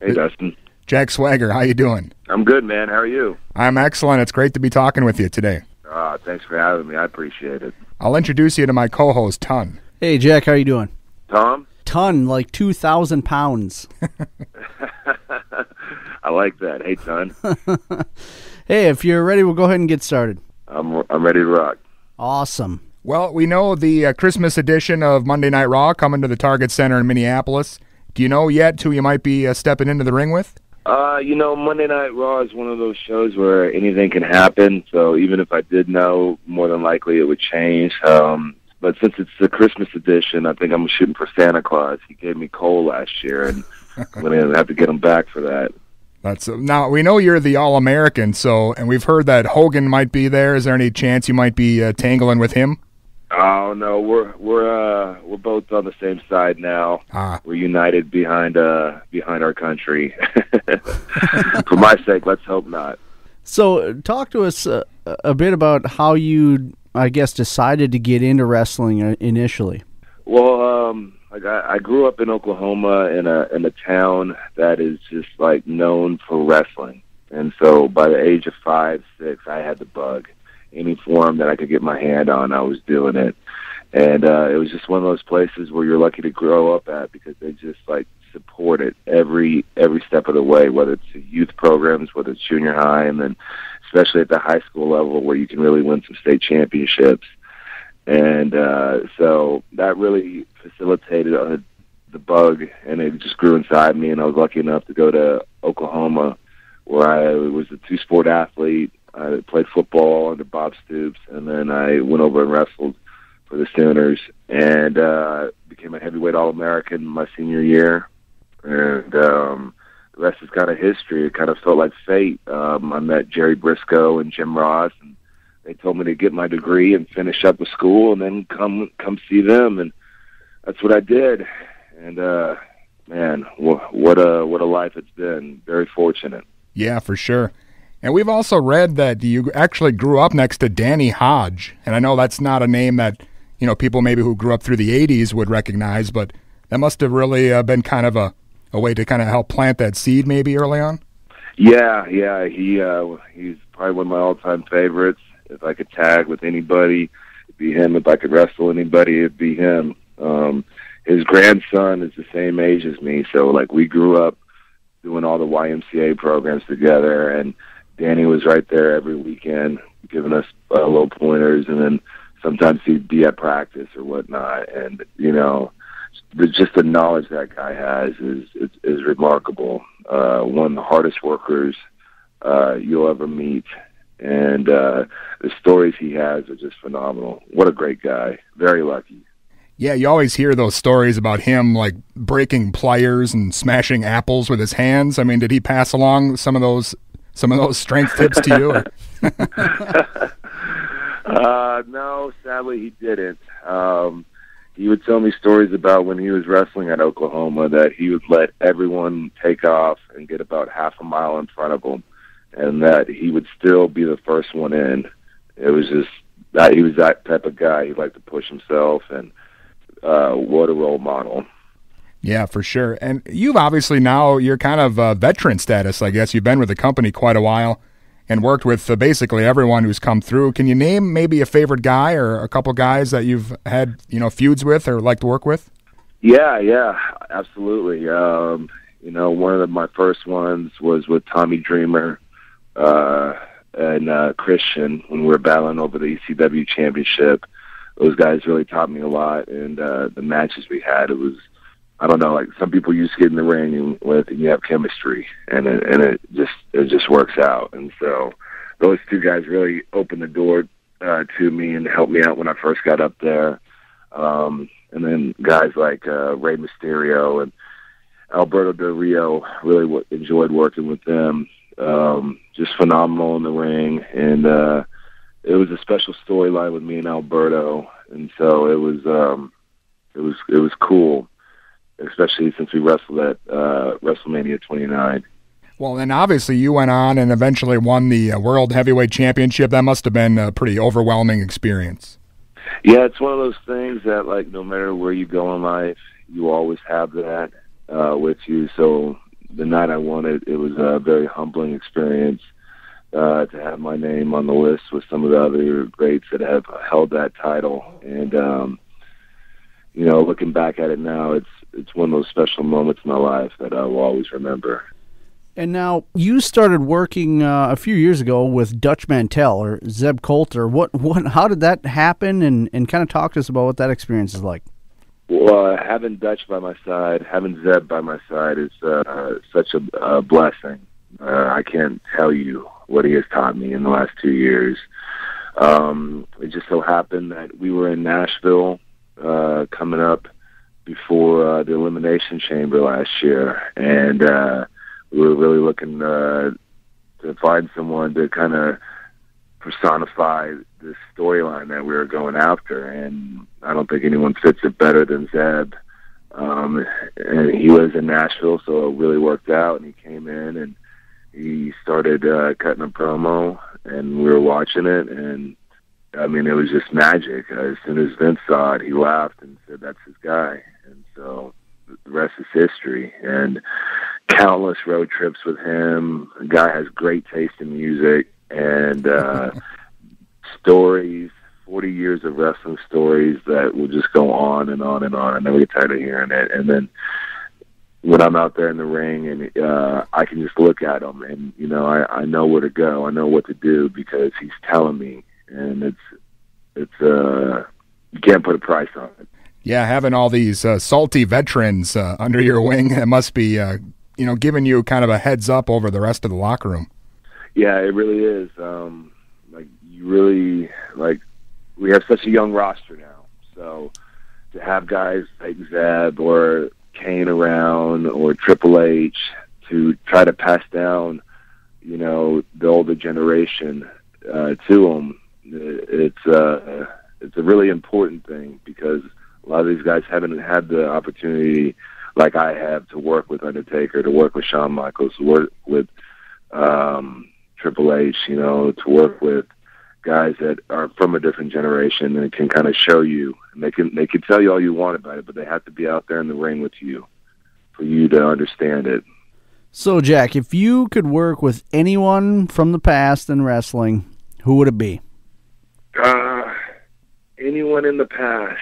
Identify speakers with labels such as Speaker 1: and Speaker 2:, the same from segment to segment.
Speaker 1: Hey, Dustin.
Speaker 2: Jack Swagger, how you doing?
Speaker 1: I'm good, man. How are you?
Speaker 2: I'm excellent. It's great to be talking with you today.
Speaker 1: Thanks for having me. I appreciate it.
Speaker 2: I'll introduce you to my co-host, Ton.
Speaker 3: Hey, Jack, how you doing?
Speaker 1: Tom?
Speaker 3: Ton, like 2,000 pounds.
Speaker 1: I like that. Hey, Ton.
Speaker 3: Hey, if you're ready, we'll go ahead and get started.
Speaker 1: I'm ready to rock.
Speaker 3: Awesome.
Speaker 2: Well, we know the Christmas edition of Monday Night Raw coming to the Target Center in Minneapolis. Do you know yet who you might be stepping into the ring with?
Speaker 1: Monday Night Raw is one of those shows where anything can happen. So even if I did know, more than likely it would change. But since it's the Christmas edition, I think I'm shooting for Santa Claus. He gave me Cole last year, and I'm going to have to get him back for that.
Speaker 2: Now, we know you're the All-American, and we've heard that Hogan might be there. Is there any chance you might be tangling with him?
Speaker 1: Oh no, we're both on the same side now. We're united behind our country. For my sake, let's hope not.
Speaker 3: So, talk to us a bit about how you, I guess, decided to get into wrestling initially.
Speaker 1: Well, I grew up in Oklahoma in a town that is just like known for wrestling, and so by the age of 5, 6, I had the bug. Any form that I could get my hand on, I was doing it. And it was just one of those places where you're lucky to grow up at because they just like support it every step of the way, whether it's the youth programs, whether it's junior high, and then especially at the high school level where you can really win some state championships. And so that really facilitated the bug, and it just grew inside me, and I was lucky enough to go to Oklahoma where I was a two-sport athlete. I played football under Bob Stoops, and then I went over and wrestled for the Sooners, and became a heavyweight All-American my senior year. And the rest is kind of history. It kind of felt like fate. I met Jerry Briscoe and Jim Ross, and they told me to get my degree and finish up with school, and then come see them, and that's what I did. And man, what a life it's been. Very fortunate.
Speaker 2: Yeah, for sure. And we've also read that you actually grew up next to Danny Hodge. And I know that's not a name that, people maybe who grew up through the 80s would recognize, but that must have really been kind of a way to kind of help plant that seed maybe early on? Yeah.
Speaker 1: He's probably one of my all-time favorites. If I could tag with anybody, it'd be him. If I could wrestle anybody, it'd be him. His grandson is the same age as me, so like we grew up doing all the YMCA programs together, and Danny was right there every weekend giving us little pointers, and then sometimes he'd be at practice or whatnot. And, just the knowledge that guy has is remarkable. One of the hardest workers you'll ever meet. And the stories he has are just phenomenal. What a great guy. Very lucky.
Speaker 2: Yeah, you always hear those stories about him, like, breaking pliers and smashing apples with his hands. I mean, did he pass along some of those strength tips to you?
Speaker 1: No, sadly he didn't. He would tell me stories about when he was wrestling at Oklahoma that he would let everyone take off and get about half a mile in front of him, and that he would still be the first one in. It was just that he was that type of guy. He liked to push himself, and what a role model.
Speaker 2: Yeah, for sure. And you've obviously now, you're kind of veteran status, I guess. You've been with the company quite a while and worked with basically everyone who's come through. Can you name maybe a favorite guy or a couple guys that you've had, feuds with or like to work with?
Speaker 1: Yeah, absolutely. One of my first ones was with Tommy Dreamer and Christian when we were battling over the ECW championship. Those guys really taught me a lot, and the matches we had, it was, I don't know, like some people you just get in the ring with and you have chemistry, and it just works out. And so those two guys really opened the door to me and helped me out when I first got up there. And then guys like Rey Mysterio and Alberto Del Rio, really enjoyed working with them. Just phenomenal in the ring, and it was a special storyline with me and Alberto, and so it was cool, especially since we wrestled at WrestleMania 29.
Speaker 2: Well, and obviously you went on and eventually won the World Heavyweight Championship. That must have been a pretty overwhelming experience.
Speaker 1: Yeah, it's one of those things that, like, no matter where you go in life, you always have that with you. So the night I won it, it was a very humbling experience to have my name on the list with some of the other greats that have held that title. And, looking back at it now, it's one of those special moments in my life that I will always remember.
Speaker 3: And now you started working a few years ago with Dutch Mantel or Zeb Colter. How did that happen? And kind of talk to us about what that experience is like.
Speaker 1: Well, having Dutch by my side, having Zeb by my side is such a blessing. I can't tell you what he has taught me in the last 2 years. It just so happened that we were in Nashville coming up before the Elimination Chamber last year, and we were really looking to find someone to kind of personify this storyline that we were going after, and I don't think anyone fits it better than Zeb. And he was in Nashville, so it really worked out, and he came in and he started cutting a promo, and we were watching it, and I mean, it was just magic. As soon as Vince saw it, he laughed and said, "That's his guy." And so the rest is history. And countless road trips with him. The guy has great taste in music and stories, 40 years of wrestling stories that will just go on and on and on. I never get tired of hearing it. And then when I'm out there in the ring and I can just look at him and, I know where to go. I know what to do because he's telling me. And it's you can't put a price on it.
Speaker 2: Yeah, having all these salty veterans under your wing, it must be, giving you kind of a heads up over the rest of the locker room.
Speaker 1: Yeah, it really is. We have such a young roster now. So to have guys like Zeb or Kane around or Triple H to try to pass down, the older generation to them, it's a really important thing because a lot of these guys haven't had the opportunity like I have to work with Undertaker, to work with Shawn Michaels, to work with Triple H, to work with guys that are from a different generation and can kind of show you. And they can tell you all you want about it, but they have to be out there in the ring with you for you to understand it.
Speaker 3: So, Jack, if you could work with anyone from the past in wrestling, who would it be?
Speaker 1: Anyone in the past.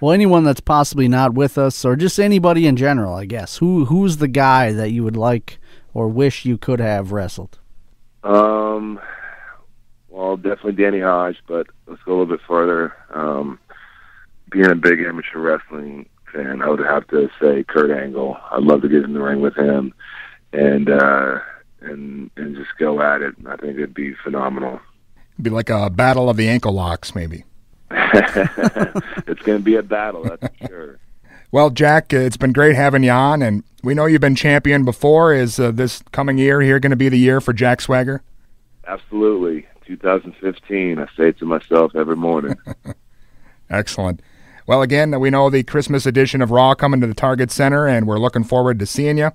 Speaker 3: Well, anyone that's possibly not with us, or just anybody in general, I guess. Who's the guy that you would like or wish you could have wrestled?
Speaker 1: Well, definitely Danny Hodge, but let's go a little bit further. Being a big amateur wrestling fan, I would have to say Kurt Angle. I'd love to get in the ring with him and just go at it. I think it'd be phenomenal.
Speaker 2: It'd be like a battle of the ankle locks, maybe.
Speaker 1: It's going to be a battle, that's for sure.
Speaker 2: Well, Jack, it's been great having you on, and we know you've been champion before. Is this coming year here going to be the year for Jack Swagger?
Speaker 1: Absolutely. 2015, I say it to myself every morning.
Speaker 2: Excellent. Well, again, we know the Christmas edition of Raw coming to the Target Center, and we're looking forward to seeing you.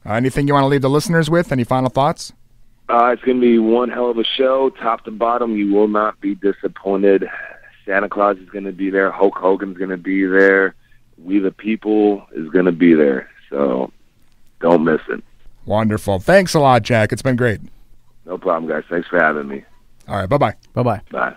Speaker 2: Anything you want to leave the listeners with? Any final thoughts?
Speaker 1: It's going to be one hell of a show, top to bottom. You will not be disappointed. Santa Claus is going to be there. Hulk Hogan's going to be there. We the People is going to be there. So don't miss it.
Speaker 2: Wonderful. Thanks a lot, Jack. It's been great.
Speaker 1: No problem, guys. Thanks for having me.
Speaker 2: All right. Bye-bye.
Speaker 3: Bye-bye.
Speaker 1: Bye.